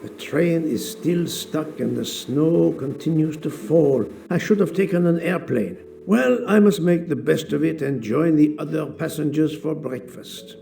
The train is still stuck and the snow continues to fall. I should have taken an airplane. Well, I must make the best of it and join the other passengers for breakfast.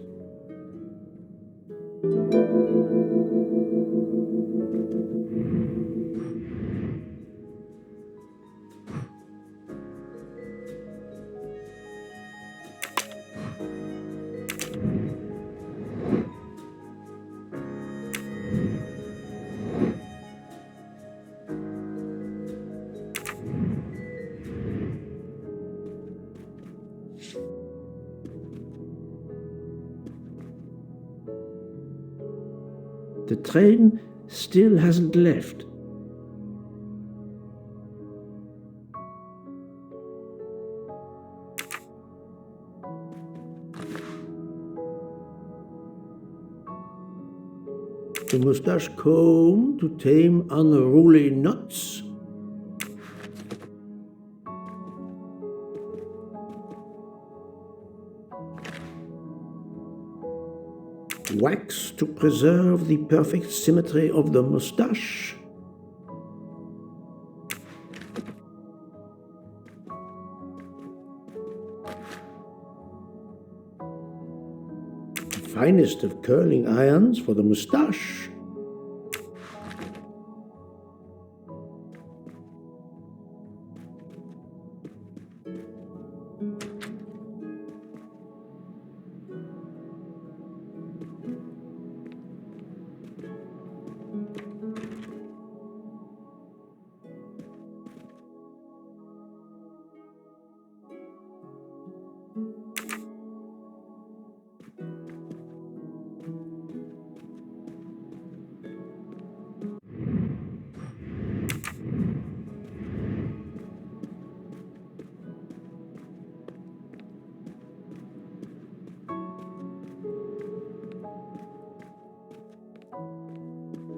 The train still hasn't left. The mustache comb to tame unruly knots. Wax to preserve the perfect symmetry of the mustache. Finest of curling irons for the mustache.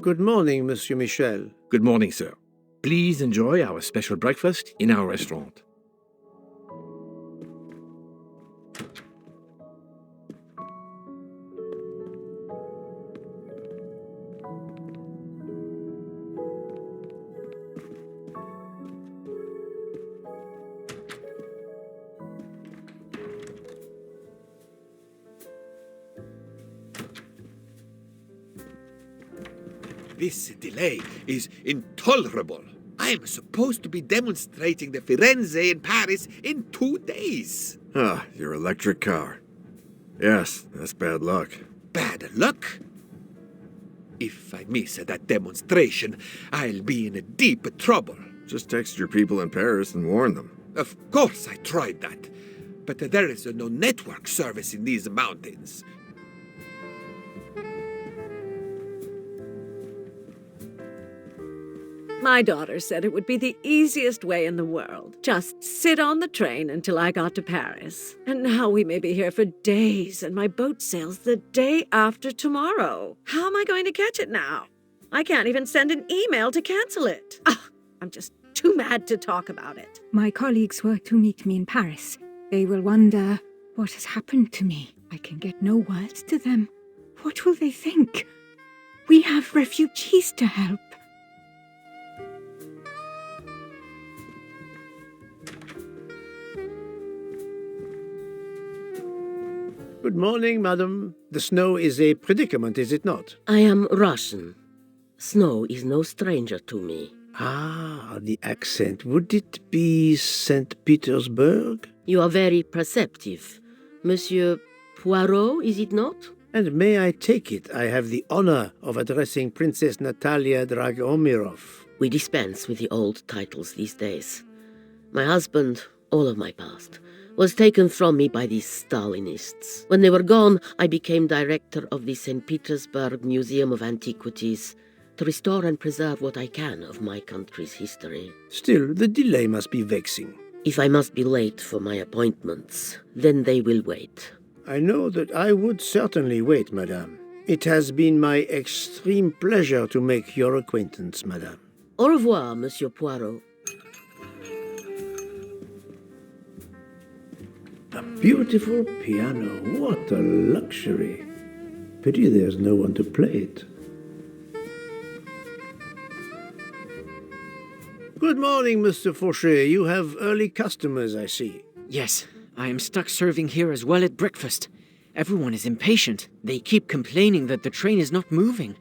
Good morning, Monsieur Michel. Good morning, sir. Please enjoy our special breakfast in our restaurant. This delay is intolerable. I am supposed to be demonstrating the Firenze in Paris in 2 days. Ah, your electric car. Yes, that's bad luck. Bad luck? If I miss that demonstration, I'll be in deep trouble. Just text your people in Paris and warn them. Of course I tried that, but there is no network service in these mountains. My daughter said it would be the easiest way in the world. Just sit on the train until I got to Paris. And now we may be here for days, and my boat sails the day after tomorrow. How am I going to catch it now? I can't even send an email to cancel it. I'm just too mad to talk about it. My colleagues were to meet me in Paris. They will wonder what has happened to me. I can get no words to them. What will they think? We have refugees to help. Good morning, madam. The snow is a predicament, is it not? I am Russian. Snow is no stranger to me. Ah, the accent. Would it be St. Petersburg? You are very perceptive. Monsieur Poirot, is it not? And may I take it I have the honor of addressing Princess Natalia Dragomirov? We dispense with the old titles these days. My husband, all of my past, was taken from me by these Stalinists. When they were gone, I became director of the St. Petersburg Museum of Antiquities to restore and preserve what I can of my country's history. Still, the delay must be vexing. If I must be late for my appointments, then they will wait. I know that I would certainly wait, madame. It has been my extreme pleasure to make your acquaintance, madame. Au revoir, Monsieur Poirot. A beautiful piano. What a luxury. Pity there's no one to play it. Good morning, Mr. Fauché. You have early customers, I see. Yes, I am stuck serving here as well at breakfast. Everyone is impatient. They keep complaining that the train is not moving,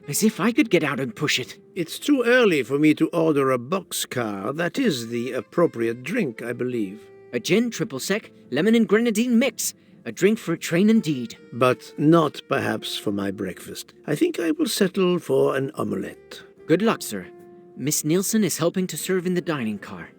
as if I could get out and push it. It's too early for me to order a boxcar. That is the appropriate drink, I believe. A gin, triple sec, lemon and grenadine mix. A drink for a train indeed. But not perhaps for my breakfast. I think I will settle for an omelette. Good luck, sir. Miss Nielsen is helping to serve in the dining car.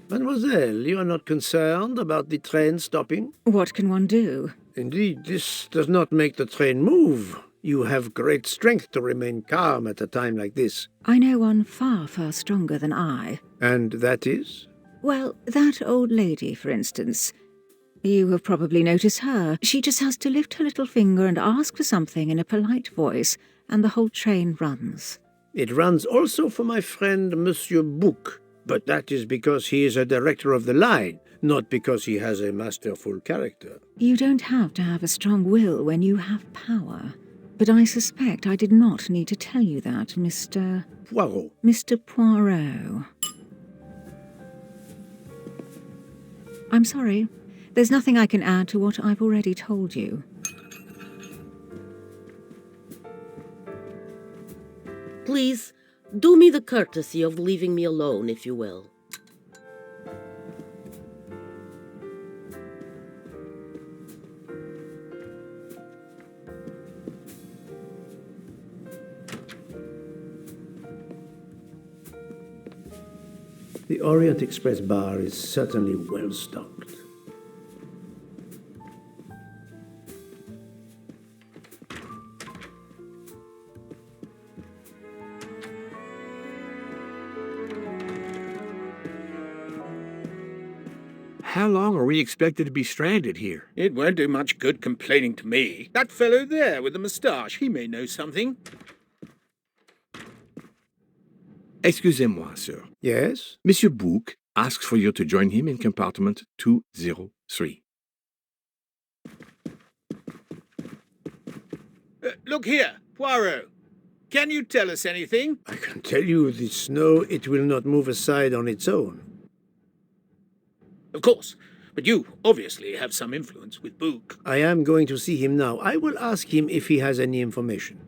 Mademoiselle, you are not concerned about the train stopping? What can one do? Indeed, this does not make the train move. You have great strength to remain calm at a time like this. I know one far, far stronger than I. And that is? Well, that old lady, for instance. You have probably noticed her. She just has to lift her little finger and ask for something in a polite voice, and the whole train runs. It runs also for my friend Monsieur Bouc, but that is because he is a director of the line, not because he has a masterful character. You don't have to have a strong will when you have power. But I suspect I did not need to tell you that, Mr. Poirot. Mr. Poirot. I'm sorry. There's nothing I can add to what I've already told you. Please, do me the courtesy of leaving me alone, if you will. The Orient Express bar is certainly well stocked. How long are we expected to be stranded here? It won't do much good complaining to me. That fellow there with the moustache, he may know something. Excusez-moi, sir. Yes? Monsieur Bouc asks for you to join him in compartment 203. Look here, Poirot. Can you tell us anything? I can tell you the snow, it will not move aside on its own. Of course, but you obviously have some influence with Bouc. I am going to see him now. I will ask him if he has any information.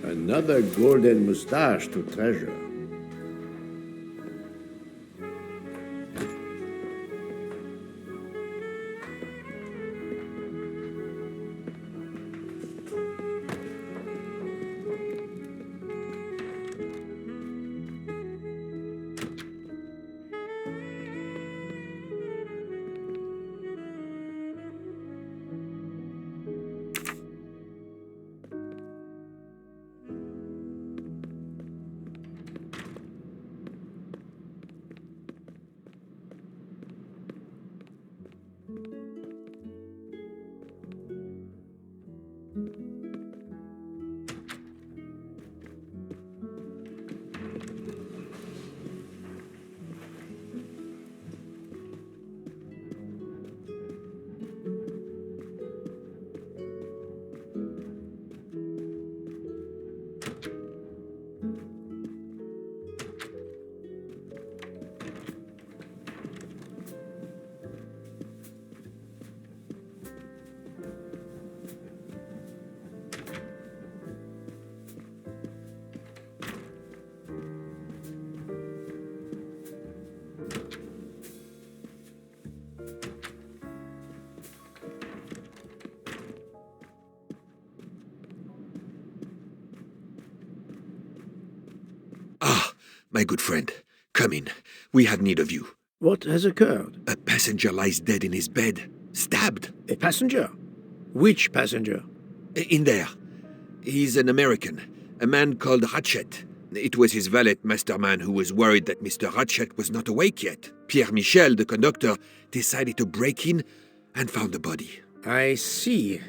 Another golden moustache to treasure. My good friend, come in. We had need of you. What has occurred? A passenger lies dead in his bed, stabbed. A passenger? Which passenger? In there. He's an American, a man called Ratchet. It was his valet, Masterman, who was worried that Mr. Ratchet was not awake yet. Pierre Michel, the conductor, decided to break in and found the body. I see.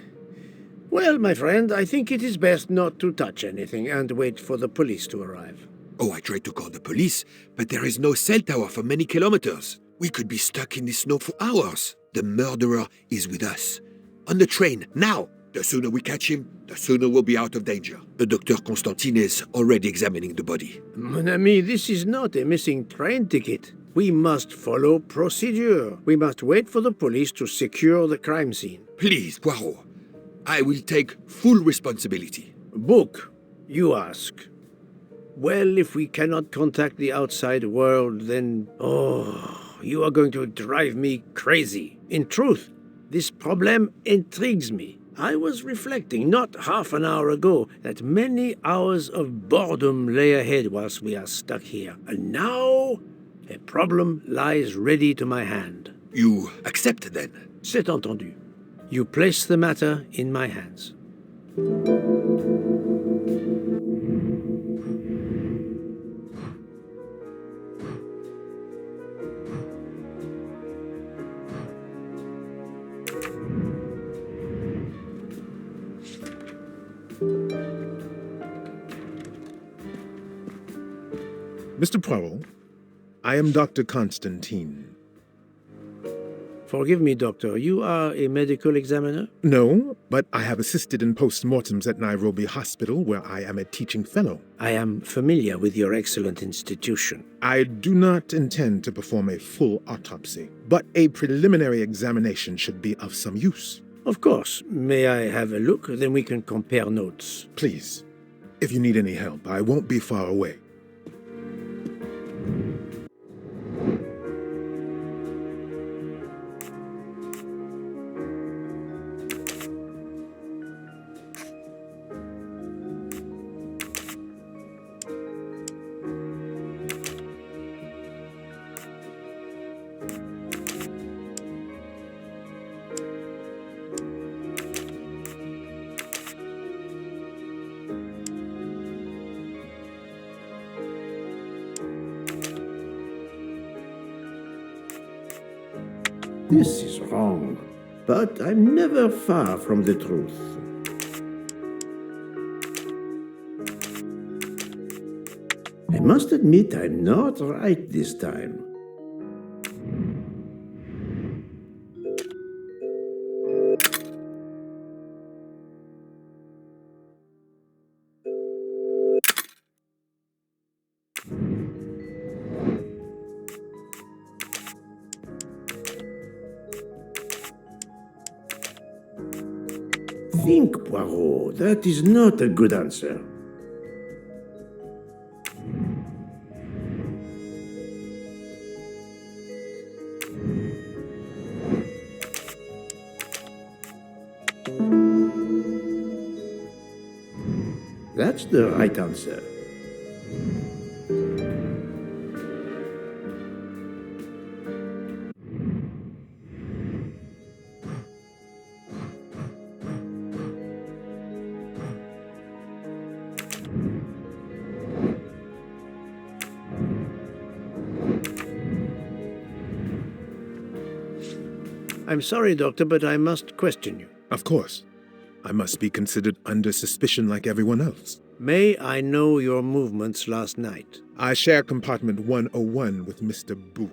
Well, my friend, I think it is best not to touch anything and wait for the police to arrive. Oh, I tried to call the police, but there is no cell tower for many kilometers. We could be stuck in the snow for hours. The murderer is with us. On the train, now! The sooner we catch him, the sooner we'll be out of danger. Dr. Constantine is already examining the body. Mon ami, this is not a missing train ticket. We must follow procedure. We must wait for the police to secure the crime scene. Please, Poirot. I will take full responsibility. Book, you ask. Well, if we cannot contact the outside world, then... Oh, you are going to drive me crazy. In truth, this problem intrigues me. I was reflecting not half an hour ago that many hours of boredom lay ahead whilst we are stuck here. And now, a problem lies ready to my hand. You accept, then? C'est entendu. You place the matter in my hands. Mr. Poirot, I am Dr. Constantine. Forgive me, Doctor. You are a medical examiner? No, but I have assisted in post-mortems at Nairobi Hospital, where I am a teaching fellow. I am familiar with your excellent institution. I do not intend to perform a full autopsy, but a preliminary examination should be of some use. Of course. May I have a look? Then we can compare notes. Please. If you need any help, I won't be far away. This is wrong, but I'm never far from the truth. I must admit I'm not right this time. Think, Poirot. That is not a good answer. That's the right answer. I'm sorry, Doctor, but I must question you. Of course. I must be considered under suspicion like everyone else. May I know your movements last night? I share compartment 101 with Mr. Booth.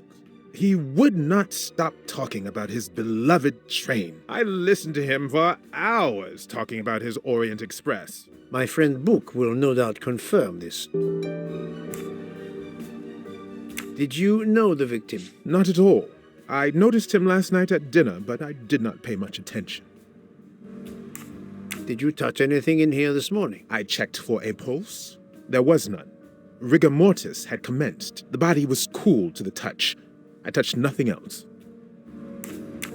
He would not stop talking about his beloved train. I listened to him for hours talking about his Orient Express. My friend Book will no doubt confirm this. Did you know the victim? Not at all. I noticed him last night at dinner, but I did not pay much attention. Did you touch anything in here this morning? I checked for a pulse. There was none. Rigor mortis had commenced. The body was cool to the touch. I touched nothing else.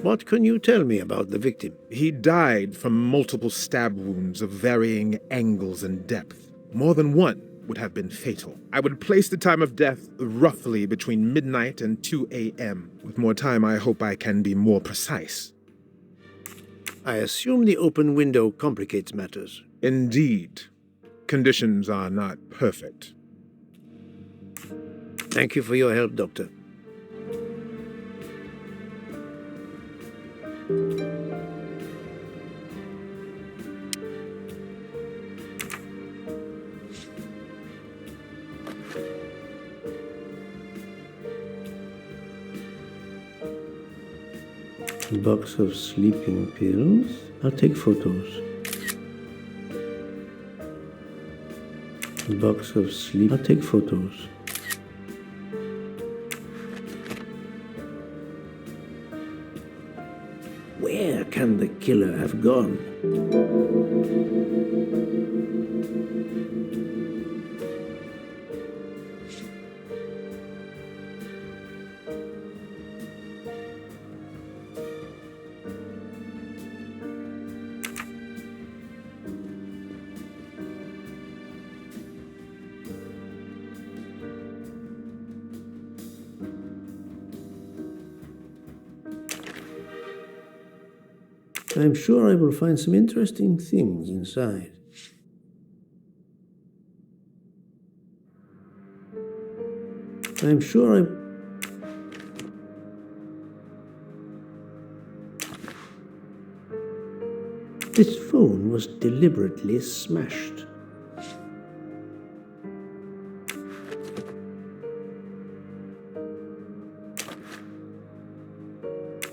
What can you tell me about the victim? He died from multiple stab wounds of varying angles and depth. More than one. would have been fatal. I would place the time of death roughly between midnight and 2 a.m. With more time, I hope I can be more precise. I assume the open window complicates matters. Indeed. Conditions are not perfect. Thank you for your help, Doctor. A box of sleeping pills. I'll take photos. A box of sleep. I'll take photos. Where can the killer have gone? I'm sure I will find some interesting things inside. I'm sure This phone was deliberately smashed.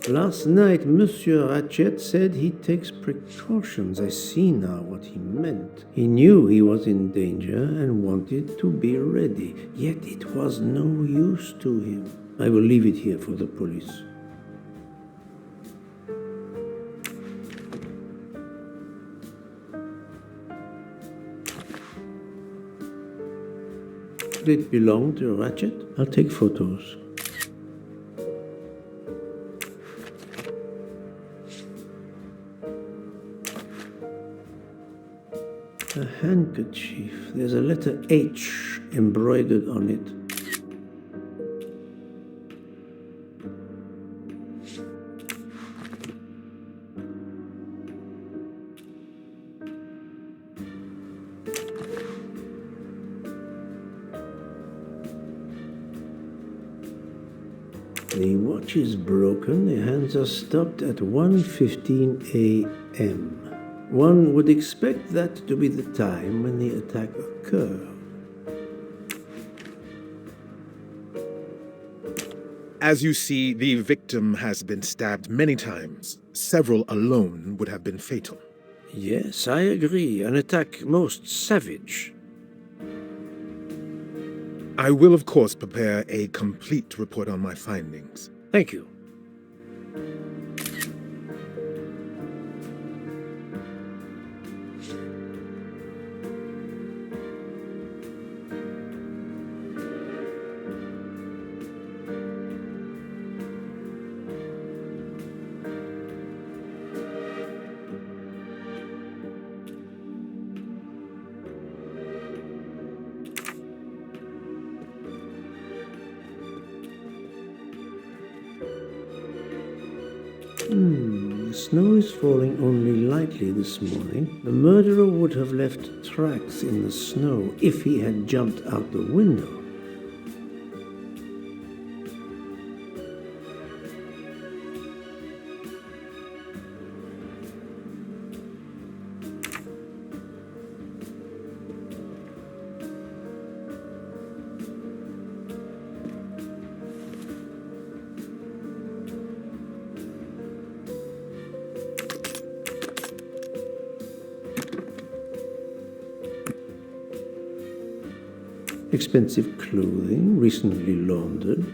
Last night, Monsieur Ratchet said he takes precautions. I see now what he meant. He knew he was in danger and wanted to be ready, yet it was no use to him. I will leave it here for the police. Did it belong to Ratchet? I'll take photos. A handkerchief. There's a letter H embroidered on it. The watch is broken. The hands are stopped at 1:15 a.m. One would expect that to be the time when the attack occurred. As you see, the victim has been stabbed many times. Several alone would have been fatal. Yes, I agree. An attack most savage. I will, of course, prepare a complete report on my findings. Thank you. The snow is falling only lightly this morning. The murderer would have left tracks in the snow if he had jumped out the window. Expensive clothing, recently laundered.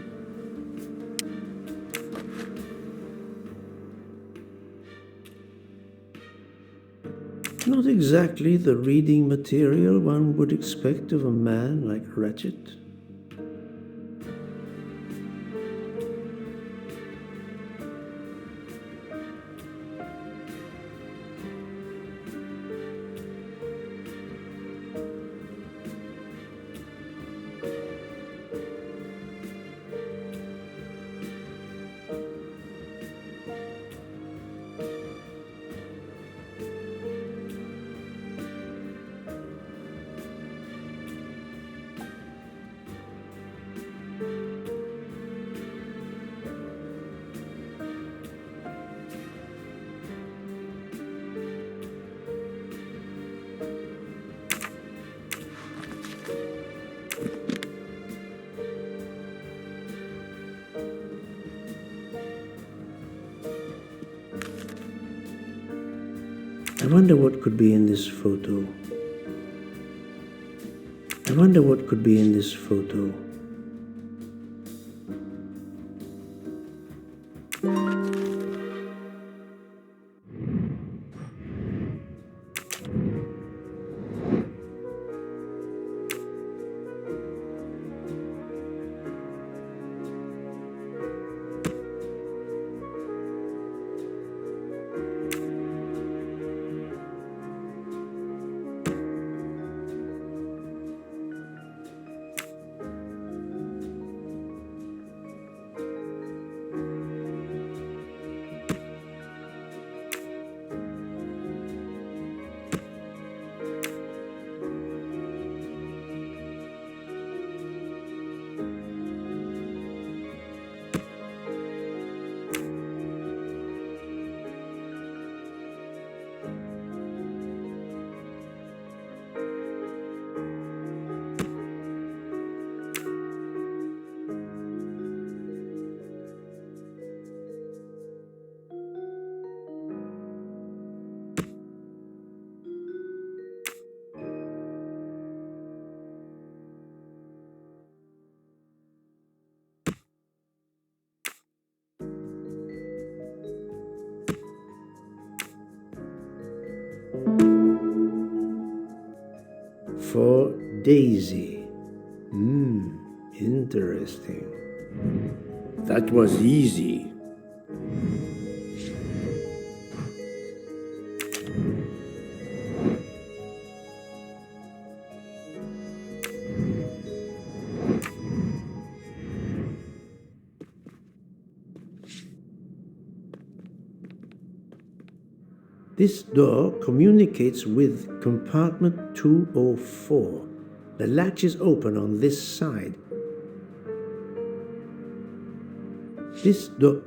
Not exactly the reading material one would expect of a man like Ratchet. I wonder what could be in this photo. I wonder what could be in this photo. For Daisy. Interesting. That was easy. This door communicates with compartment 204. The latch is open on this side. This door...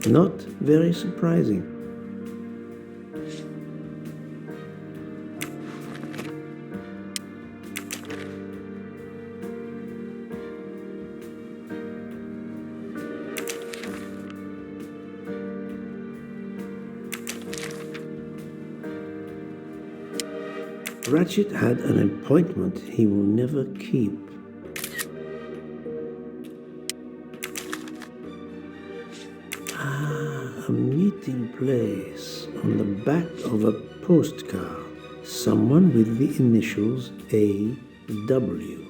Not very surprising. Ratchet had an appointment he will never keep. A meeting place on the back of a postcard. Someone with the initials A.W.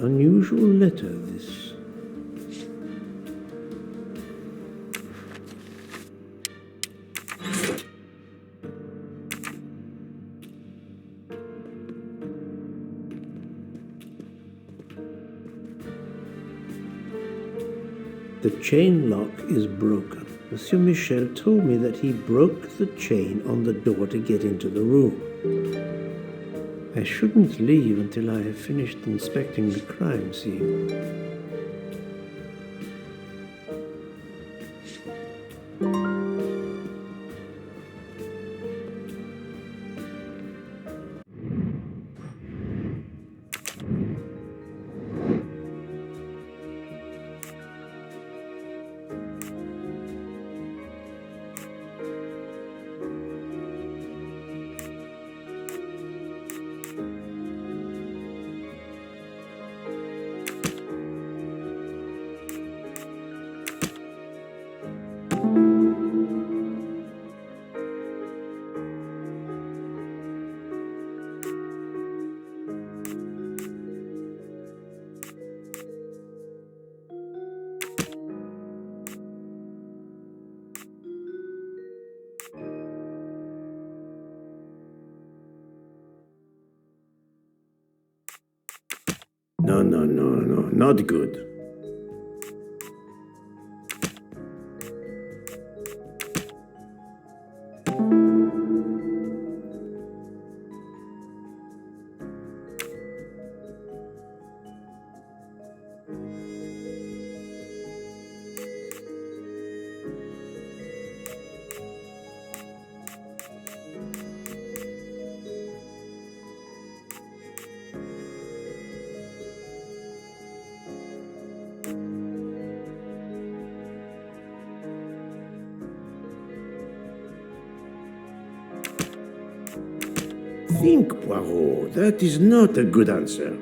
Unusual letter, this. The chain lock is broken. Monsieur Michel told me that he broke the chain on the door to get into the room. I shouldn't leave until I have finished inspecting the crime scene. No, not good. Think, Poirot. That is not a good answer.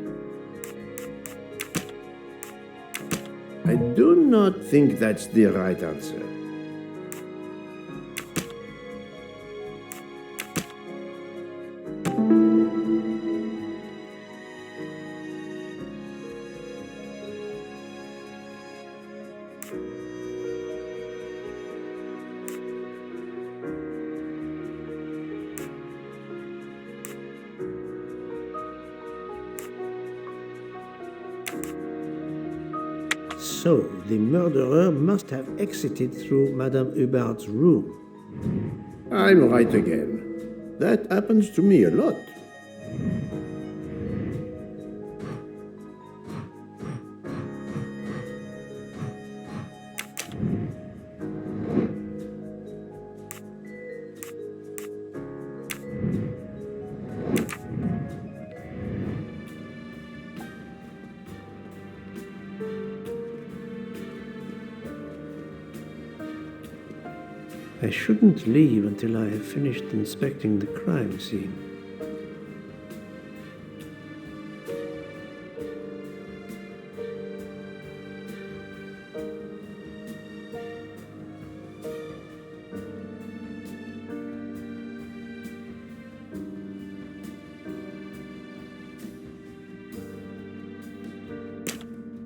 I do not think that's the right answer. So, the murderer must have exited through Madame Hubbard's room. I'm right again. That happens to me a lot. I shouldn't leave until I have finished inspecting the crime scene.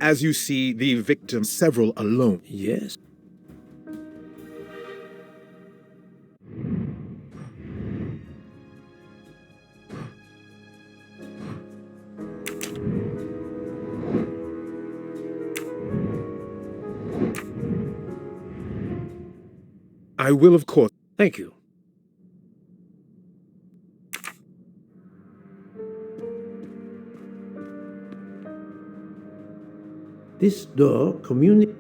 As you see the victim, several alone. Yes. I will, of course. Thank you. This door communicates.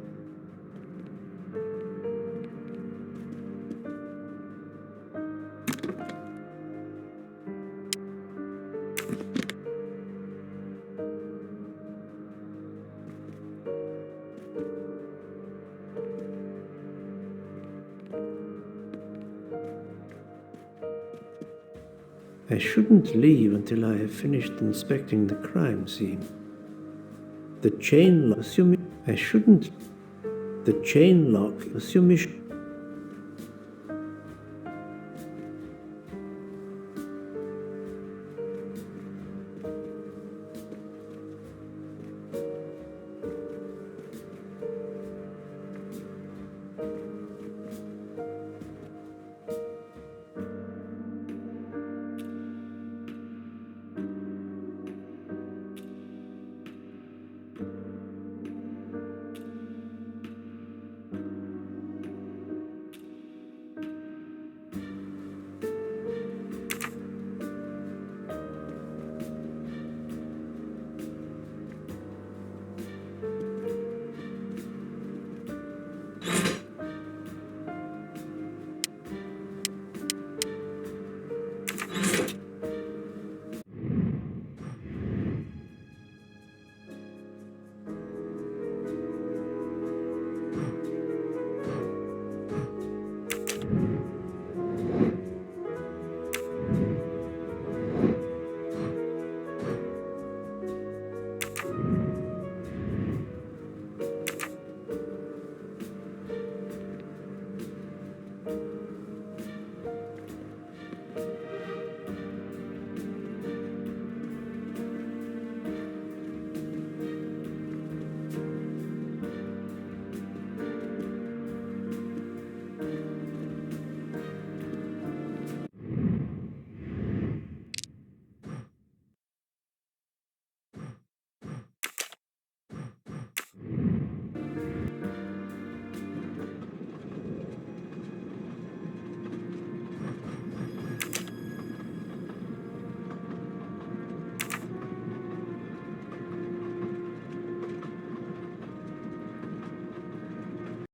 I shouldn't leave until I have finished inspecting the crime scene. The chain lock, assuming I shouldn't. The chain lock, assuming